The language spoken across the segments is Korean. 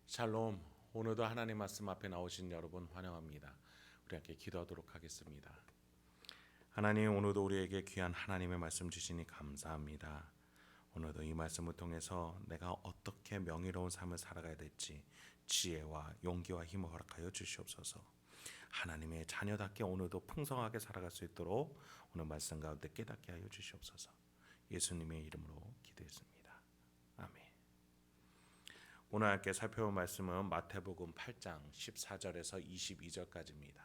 샬롬. 오늘도 하나님 말씀 앞에 나오신 여러분 환영합니다. 우리 함께 기도하도록 하겠습니다. 하나님, 오늘도 우리에게 귀한 하나님의 말씀 주시니 감사합니다. 오늘도 이 말씀을 통해서 내가 어떻게 명예로운 삶을 살아가야 될지 지혜와 용기와 힘을 허락하여 주시옵소서. 하나님의 자녀답게 오늘도 풍성하게 살아갈 수 있도록 오늘 말씀 가운데 깨닫게 하여 주시옵소서. 예수님의 이름으로 기도했습니다. 아멘. 오늘 함께 살펴볼 말씀은 마태복음 8장 14절에서 22절까지입니다.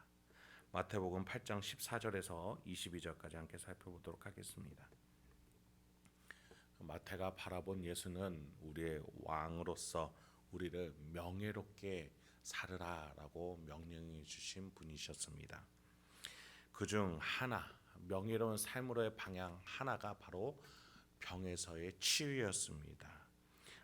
마태복음 8장 14절에서 22절까지 함께 살펴보도록 하겠습니다. 마태가 바라본 예수는 우리의 왕으로서 우리를 명예롭게 살으라라고 명령해 주신 분이셨습니다. 그중 하나, 명예로운 삶으로의 방향 하나가 바로 병에서의 치유였습니다.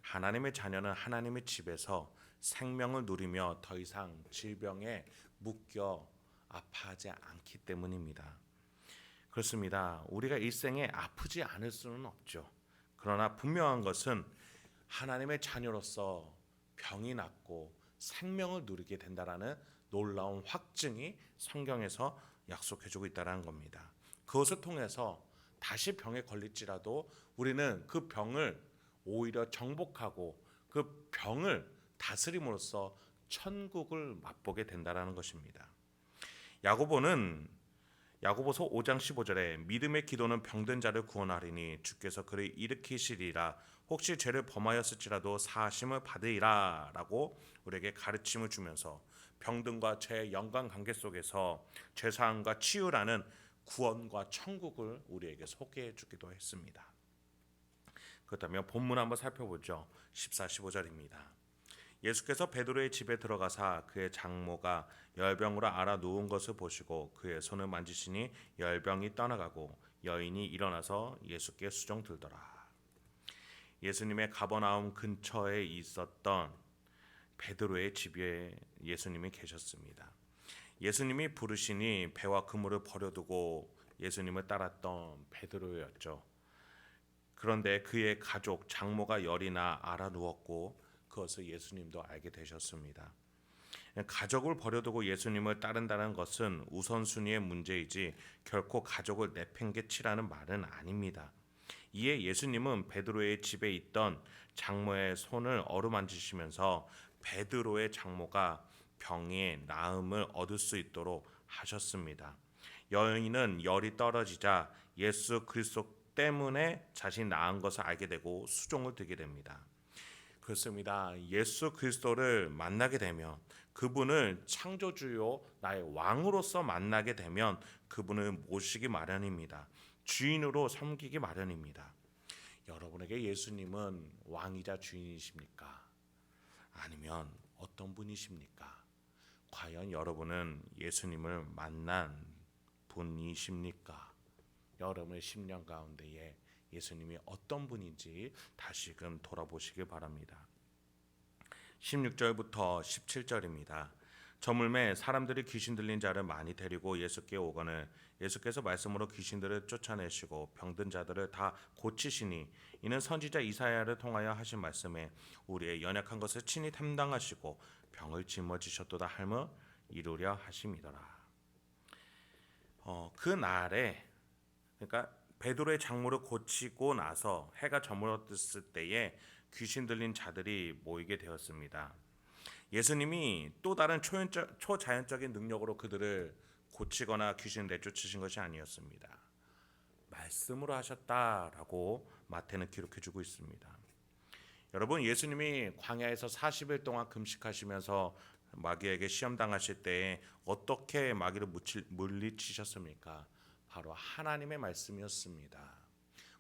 하나님의 자녀는 하나님의 집에서 생명을 누리며 더 이상 질병에 묶여 아파하지 않기 때문입니다. 그렇습니다. 우리가 일생에 아프지 않을 수는 없죠. 그러나 분명한 것은 하나님의 자녀로서 병이 낫고 생명을 누리게 된다라는 놀라운 확증이 성경에서 약속해주고 있다는 겁니다. 그것을 통해서 다시 병에 걸릴지라도 우리는 그 병을 오히려 정복하고 그 병을 다스림으로써 천국을 맛보게 된다는 것입니다. 야고보서 5장 15절에 믿음의 기도는 병든 자를 구원하리니 주께서 그를 일으키시리라. 혹시 죄를 범하였을지라도 사하심을 받으리라 라고 우리에게 가르침을 주면서 병든과 죄의 연관관계 속에서 죄사함과 치유라는 구원과 천국을 우리에게 소개해 주기도 했습니다. 그렇다면 본문 한번 살펴보죠. 14, 15절입니다. 예수께서 베드로의 집에 들어가사 그의 장모가 열병으로 앓아 누운 것을 보시고 그의 손을 만지시니 열병이 떠나가고 여인이 일어나서 예수께 수종 들더라. 예수님의 가버나움 근처에 있었던 베드로의 집에 예수님이 계셨습니다. 예수님이 부르시니 배와 그물을 버려두고 예수님을 따랐던 베드로였죠. 그런데 그의 가족 장모가 열이나 앓아 누웠고 그것을 예수님도 알게 되셨습니다. 가족을 버려두고 예수님을 따른다는 것은 우선순위의 문제이지 결코 가족을 내팽개치라는 말은 아닙니다. 이에 예수님은 베드로의 집에 있던 장모의 손을 어루만지시면서 베드로의 장모가 병의 나음을 얻을 수 있도록 하셨습니다. 여인은 열이 떨어지자 예수 그리스도 때문에 자신이 나은 것을 알게 되고 수종을 들게 됩니다. 그렇습니다. 예수 그리스도를 만나게 되면, 그분을 창조주요 나의 왕으로서 만나게 되면 그분을 모시기 마련입니다. 주인으로 섬기기 마련입니다. 여러분에게 예수님은 왕이자 주인이십니까? 아니면 어떤 분이십니까? 과연 여러분은 예수님을 만난 분이십니까? 여러분의 심령 가운데에 예수님이 어떤 분인지 다시금 돌아보시길 바랍니다. 16절부터 17절입니다. 저물매 사람들이 귀신 들린 자를 많이 데리고 예수께 오거늘 예수께서 말씀으로 귀신들을 쫓아내시고 병든 자들을 다 고치시니 이는 선지자 이사야를 통하여 하신 말씀에 우리의 연약한 것을 친히 담당하시고 병을 짊어지셨도다 할을 이루려 하심이더라. 그 날에, 그러니까 베드로의 장모를 고치고 나서 해가 저물었을 때에 귀신 들린 자들이 모이게 되었습니다. 예수님이 또 다른 초자연적인 능력으로 그들을 고치거나 귀신 내쫓으신 것이 아니었습니다. 말씀으로 하셨다라고 마태는 기록해주고 있습니다. 여러분, 예수님이 광야에서 40일 동안 금식하시면서 마귀에게 시험당하실 때 어떻게 마귀를 물리치셨습니까? 바로 하나님의 말씀이었습니다.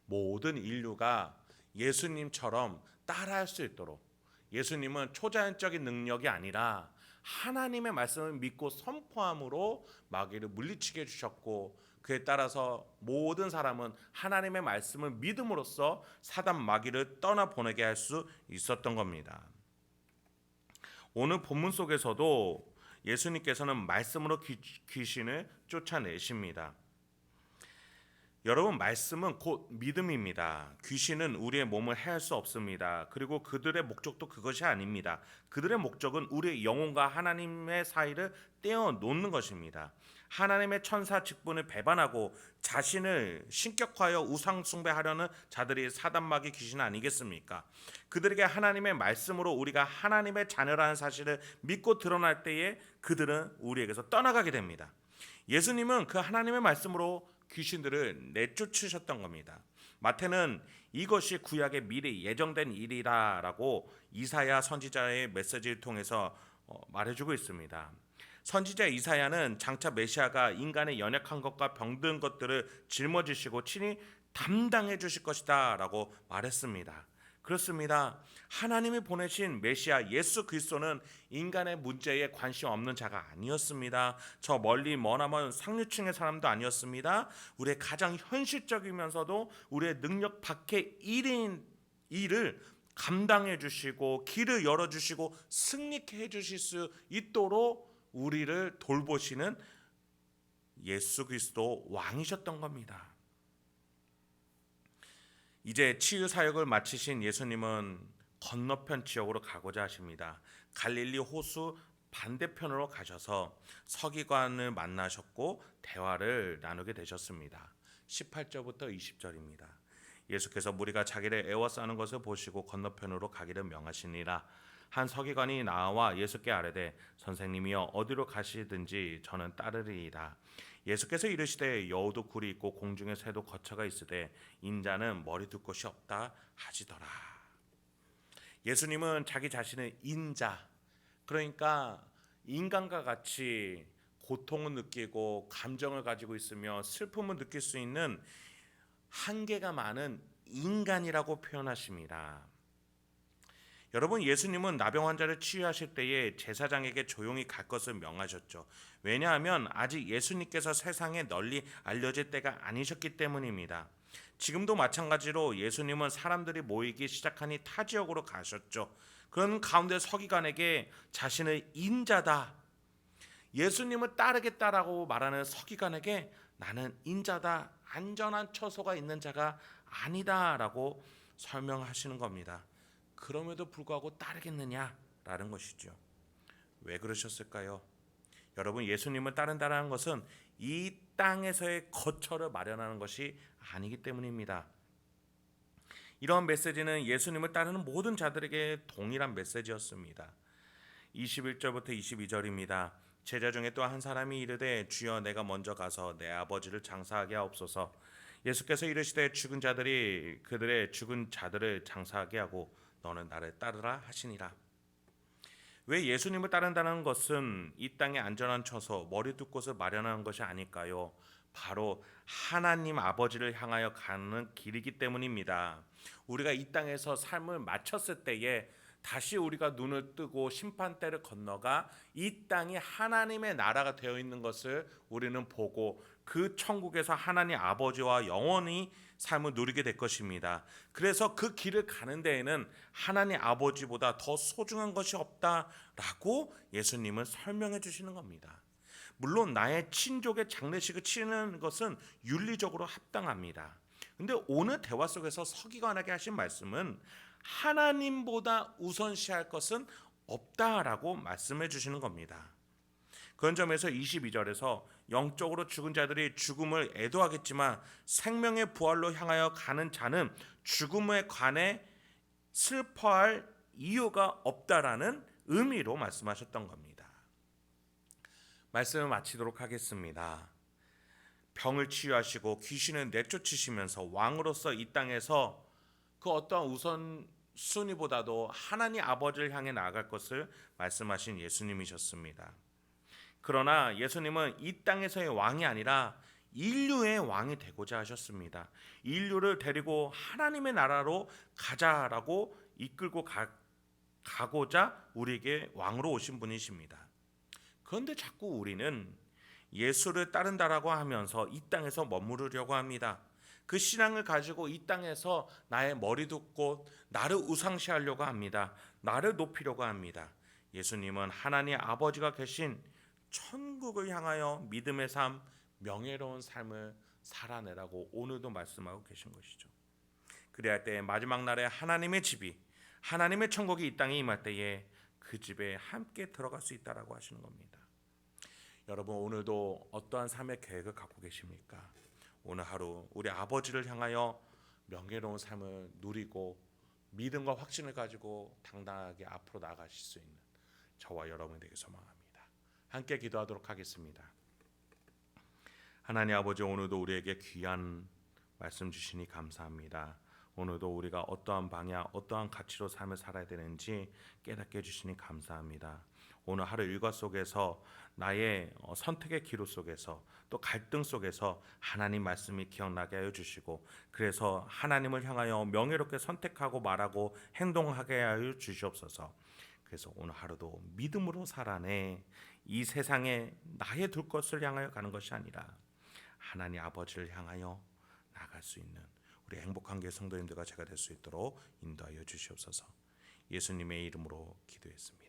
모든 인류가 예수님처럼 따라할 수 있도록, 예수님은 초자연적인 능력이 아니라 하나님의 말씀을 믿고 선포함으로 마귀를 물리치게 해주셨고, 그에 따라서 모든 사람은 하나님의 말씀을 믿음으로써 사단 마귀를 떠나보내게 할 수 있었던 겁니다. 오늘 본문 속에서도 예수님께서는 말씀으로 귀신을 쫓아내십니다. 여러분, 말씀은 곧 믿음입니다. 귀신은 우리의 몸을 해할 수 없습니다. 그리고 그들의 목적도 그것이 아닙니다. 그들의 목적은 우리의 영혼과 하나님의 사이를 떼어 놓는 것입니다. 하나님의 천사 직분을 배반하고 자신을 신격화하여 우상 숭배하려는 자들이 사단마귀 귀신 아니겠습니까? 그들에게 하나님의 말씀으로 우리가 하나님의 자녀라는 사실을 믿고 드러날 때에 그들은 우리에게서 떠나가게 됩니다. 예수님은 그 하나님의 말씀으로 귀신들을 내쫓으셨던 겁니다. 마태는 이것이 구약의 미리 예정된 일이라라고 이사야 선지자의 메시지를 통해서 말해주고 있습니다. 선지자 이사야는 장차 메시아가 인간의 연약한 것과 병든 것들을 짊어지시고 친히 담당해 주실 것이다 라고 말했습니다. 그렇습니다. 하나님이 보내신 메시아 예수 그리스도는 인간의 문제에 관심 없는 자가 아니었습니다. 저 멀리 머나먼 상류층의 사람도 아니었습니다. 우리의 가장 현실적이면서도 우리의 능력 밖의 일을 감당해 주시고 길을 열어 주시고 승리케 해 주실 수 있도록 우리를 돌보시는 예수 그리스도 왕이셨던 겁니다. 이제 치유 사역을 마치신 예수님은 건너편 지역으로 가고자 하십니다. 갈릴리 호수 반대편으로 가셔서 서기관을 만나셨고 대화를 나누게 되셨습니다. 18절부터 20절입니다. 예수께서 무리가 자기를 애워싸는 것을 보시고 건너편으로 가기를 명하시니라. 한 서기관이 나와 예수께 아뢰되 선생님이여 어디로 가시든지 저는 따르리이다. 예수께서 이르시되 여우도 굴이 있고 공중에 새도 거처가 있으되 인자는 머리 둘 곳이 없다 하시더라. 예수님은 자기 자신을 인자, 그러니까 인간과 같이 고통을 느끼고 감정을 가지고 있으며 슬픔을 느낄 수 있는 한계가 많은 인간이라고 표현하십니다. 여러분, 예수님은 나병 환자를 치유하실 때에 제사장에게 조용히 갈 것을 명하셨죠. 왜냐하면 아직 예수님께서 세상에 널리 알려질 때가 아니셨기 때문입니다. 지금도 마찬가지로 예수님은 사람들이 모이기 시작하니 타 지역으로 가셨죠. 그런 가운데 서기관에게 자신을 인자다, 예수님을 따르겠다라고 말하는 서기관에게 나는 인자다, 안전한 처소가 있는 자가 아니다라고 설명하시는 겁니다. 그럼에도 불구하고 따르겠느냐라는 것이죠. 왜 그러셨을까요? 여러분, 예수님을 따른다는 것은 이 땅에서의 거처를 마련하는 것이 아니기 때문입니다. 이러한 메시지는 예수님을 따르는 모든 자들에게 동일한 메시지였습니다. 21절부터 22절입니다. 제자 중에 또 한 사람이 이르되 주여 내가 먼저 가서 내 아버지를 장사하게 하옵소서. 예수께서 이르시되 죽은 자들이 그들의 죽은 자들을 장사하게 하고 너는 나를 따르라 하시니라. 왜 예수님을 따른다는 것은 이 땅에 안전한 처소, 머리 둘 곳을 마련하는 것이 아닐까요? 바로 하나님 아버지를 향하여 가는 길이기 때문입니다. 우리가 이 땅에서 삶을 마쳤을 때에 다시 우리가 눈을 뜨고 심판대를 건너가 이 땅이 하나님의 나라가 되어 있는 것을 우리는 보고 그 천국에서 하나님 아버지와 영원히 삶을 누리게 될 것입니다. 그래서 그 길을 가는 데에는 하나님 아버지보다 더 소중한 것이 없다라고 예수님은 설명해 주시는 겁니다. 물론 나의 친족의 장례식을 치르는 것은 윤리적으로 합당합니다. 근데 오늘 대화 속에서 서기관에게 하신 말씀은 하나님보다 우선시할 것은 없다라고 말씀해 주시는 겁니다. 그런 점에서 22절에서 영적으로 죽은 자들이 죽음을 애도하겠지만 생명의 부활로 향하여 가는 자는 죽음에 관해 슬퍼할 이유가 없다라는 의미로 말씀하셨던 겁니다. 말씀을 마치도록 하겠습니다. 병을 치유하시고 귀신을 내쫓으시면서 왕으로서 이 땅에서 그 어떠한 우선순위보다도 하나님 아버지를 향해 나아갈 것을 말씀하신 예수님이셨습니다. 그러나 예수님은 이 땅에서의 왕이 아니라 인류의 왕이 되고자 하셨습니다. 인류를 데리고 하나님의 나라로 가자라고 이끌고 가고자 우리에게 왕으로 오신 분이십니다. 그런데 자꾸 우리는 예수를 따른다라고 하면서 이 땅에서 머무르려고 합니다. 그 신앙을 가지고 이 땅에서 나의 머리 둘곳, 나를 우상시하려고 합니다. 나를 높이려고 합니다. 예수님은 하나님 아버지가 계신 천국을 향하여 믿음의 삶, 명예로운 삶을 살아내라고 오늘도 말씀하고 계신 것이죠. 그래야 할 때 마지막 날에 하나님의 집이, 하나님의 천국이 이 땅에 임할 때에 그 집에 함께 들어갈 수 있다라고 하시는 겁니다. 여러분, 오늘도 어떠한 삶의 계획을 갖고 계십니까? 오늘 하루 우리 아버지를 향하여 명예로운 삶을 누리고 믿음과 확신을 가지고 당당하게 앞으로 나아가실 수 있는 저와 여러분이 되길 소망합니다. 함께 기도하도록 하겠습니다. 하나님 아버지, 오늘도 우리에게 귀한 말씀 주시니 감사합니다. 오늘도 우리가 어떠한 방향, 어떠한 가치로 삶을 살아야 되는지 깨닫게 해주시니 감사합니다. 오늘 하루 일과 속에서 나의 선택의 기로 속에서 또 갈등 속에서 하나님 말씀이 기억나게 하여 주시고, 그래서 하나님을 향하여 명예롭게 선택하고 말하고 행동하게 하여 주시옵소서. 그래서 오늘 하루도 믿음으로 살아내 이 세상에 나의 둘 것을 향하여 가는 것이 아니라 하나님 아버지를 향하여 나아갈 수 있는 우리 행복한 교회 성도님들과 제가 될 수 있도록 인도하여 주시옵소서. 예수님의 이름으로 기도했습니다.